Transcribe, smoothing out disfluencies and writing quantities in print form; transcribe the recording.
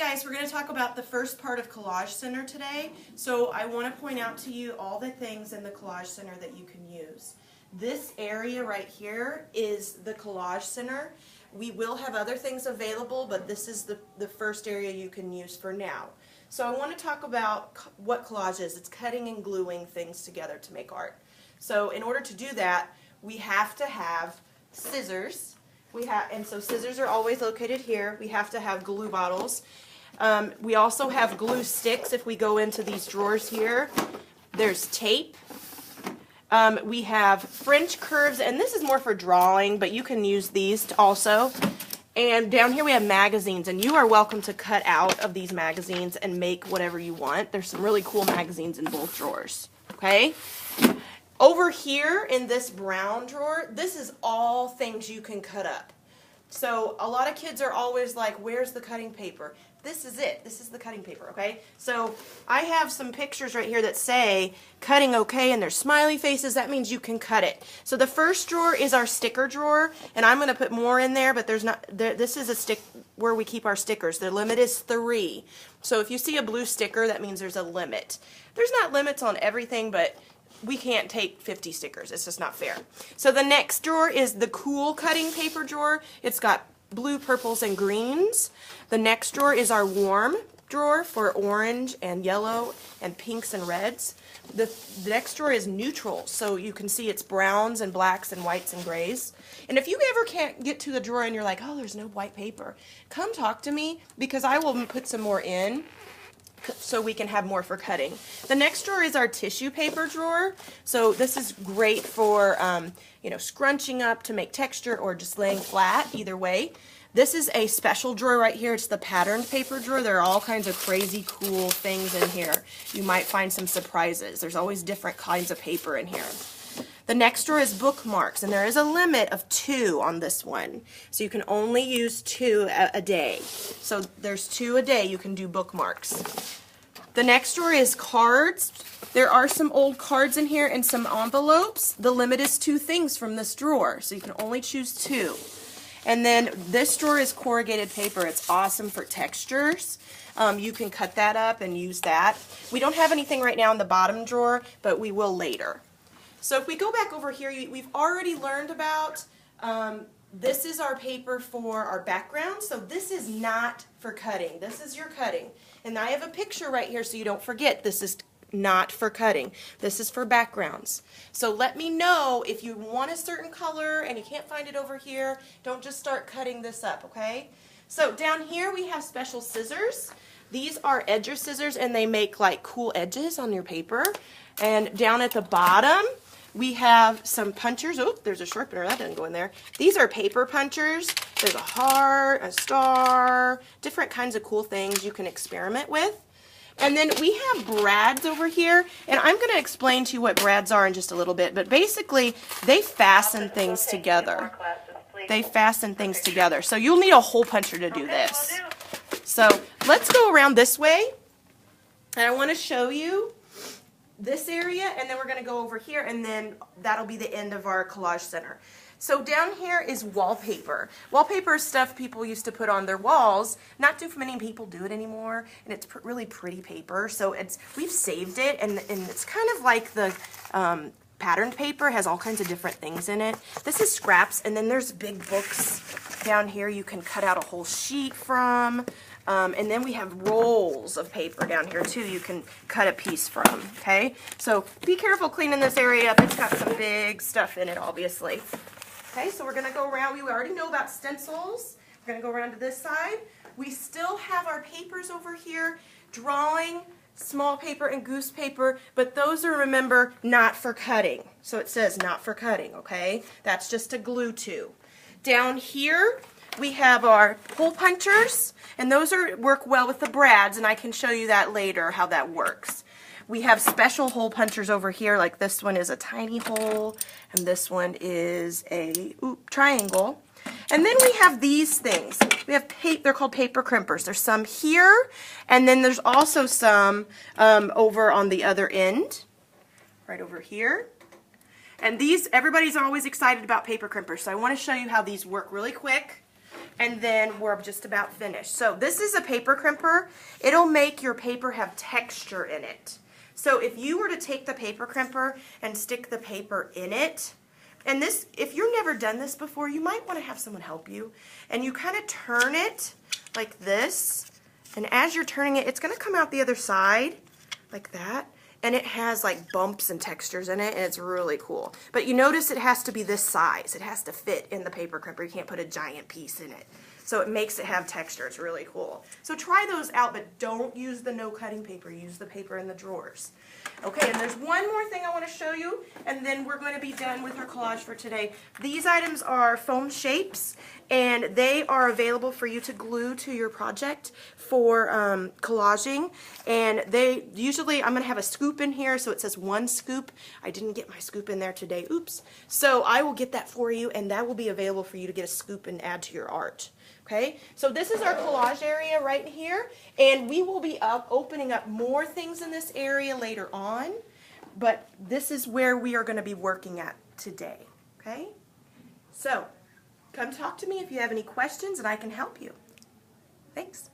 guys, we're going to talk about the first part of Collage Center today. So I want to point out to you all the things in the Collage Center that you can use. This area right here is the Collage Center. We will have other things available, but this is the first area you can use for now. So I want to talk about what collage is. It's cutting and gluing things together to make art. So in order to do that, we have to have scissors. And so scissors are always located here. We have to have glue bottles. We also have glue sticks if we go into these drawers here. There's tape. We have French curves, and this is more for drawing, but you can use these also. And down here we have magazines, and you are welcome to cut out of these magazines and make whatever you want. There's some really cool magazines in both drawers, okay? Over here in this brown drawer, this is all things you can cut up. So a lot of kids are always like, where's the cutting paper? This is it. This is the cutting paper, okay? So I have some pictures right here that say cutting okay, and there's smiley faces. That means you can cut it. So the first drawer is our sticker drawer, and I'm going to put more in there, but there's not. This is a stick where we keep our stickers. The limit is 3. So if you see a blue sticker, that means there's a limit. There's not limits on everything, but we can't take 50 stickers. It's just not fair. So the next drawer is the cool cutting paper drawer. It's got blue, purples, and greens. The next drawer is our warm drawer for orange and yellow and pinks and reds. The next drawer is neutrals, so you can see it's browns and blacks and whites and grays. And if you ever can't get to the drawer and you're like, oh, there's no white paper, come talk to me because I will put some more in so we can have more for cutting. The next drawer is our tissue paper drawer. So this is great for scrunching up to make texture or just laying flat, either way. This is a special drawer right here. It's the patterned paper drawer. There are all kinds of crazy cool things in here. You might find some surprises. There's always different kinds of paper in here. The next drawer is bookmarks, and there is a limit of 2 on this one. So you can only use 2 a day. So there's 2 a day you can do bookmarks. The next drawer is cards. There are some old cards in here and some envelopes. The limit is 2 things from this drawer, so you can only choose 2. And then this drawer is corrugated paper. It's awesome for textures. You can cut that up and use that. We don't have anything right now in the bottom drawer, but we will later. So if we go back over here, we've already learned about, this is our paper for our background. So this is not for cutting. This is your cutting. And I have a picture right here so you don't forget this is not for cutting. This is for backgrounds. So let me know if you want a certain color and you can't find it over here. Don't just start cutting this up, okay? So down here we have special scissors. These are edger scissors, and they make like cool edges on your paper. And down at the bottom, we have some punchers. Oh, there's a sharpener. That didn't go in there. These are paper punchers. There's a heart, a star, different kinds of cool things you can experiment with. And then we have brads over here, and I'm going to explain to you what brads are in just a little bit, but basically they fasten things together. They fasten things together. So you'll need a hole puncher to do this. So let's go around this way, and I want to show you this area, and then we're going to go over here, and then that'll be the end of our Collage Center. So down here is wallpaper. Wallpaper is stuff people used to put on their walls. Not too many people do it anymore, and it's really pretty paper. So we've saved it, and it's kind of like the patterned paper. Has all kinds of different things in it. This is scraps, and then there's big books down here you can cut out a whole sheet from. And then we have rolls of paper down here too you can cut a piece from, okay? So be careful cleaning this area up. It's got some big stuff in it, obviously. Okay, so we're going to go around. We already know about stencils. We're going to go around to this side. We still have our papers over here, drawing, small paper, and goose paper, but those are, remember, not for cutting. So it says not for cutting, okay? That's just to glue to. Down here, we have our hole punchers, and those work well with the brads, and I can show you that later, how that works. We have special hole punchers over here, like this one is a tiny hole, and this one is a triangle. And then we have these things. We have they're called paper crimpers. There's some here, and then there's also some over on the other end, right over here. And these, everybody's always excited about paper crimpers, so I want to show you how these work really quick. and then we're just about finished. So this is a paper crimper. It'll make your paper have texture in it. So if you were to take the paper crimper and stick the paper in it, and this, if you've never done this before, you might want to have someone help you, and you kind of turn it like this, and as you're turning it, it's going to come out the other side like that, and it has like bumps and textures in it, and it's really cool. But you notice it has to be this size. It has to fit in the paper crimper. You can't put a giant piece in it. So it makes it have texture. It's really cool. So try those out, but don't use the no cutting paper. Use the paper in the drawers. Okay, and there's one more thing I want to show you, and then we're going to be done with our collage for today. These items are foam shapes, and they are available for you to glue to your project for collaging. And they usually, I'm going to have a scoop in here, so it says 1 scoop. I didn't get my scoop in there today. Oops. So I will get that for you, and that will be available for you to get a scoop and add to your art. Okay, so this is our collage area right here, and we will be opening up more things in this area later on, but this is where we are going to be working at today. Okay, so come talk to me if you have any questions and I can help you. Thanks.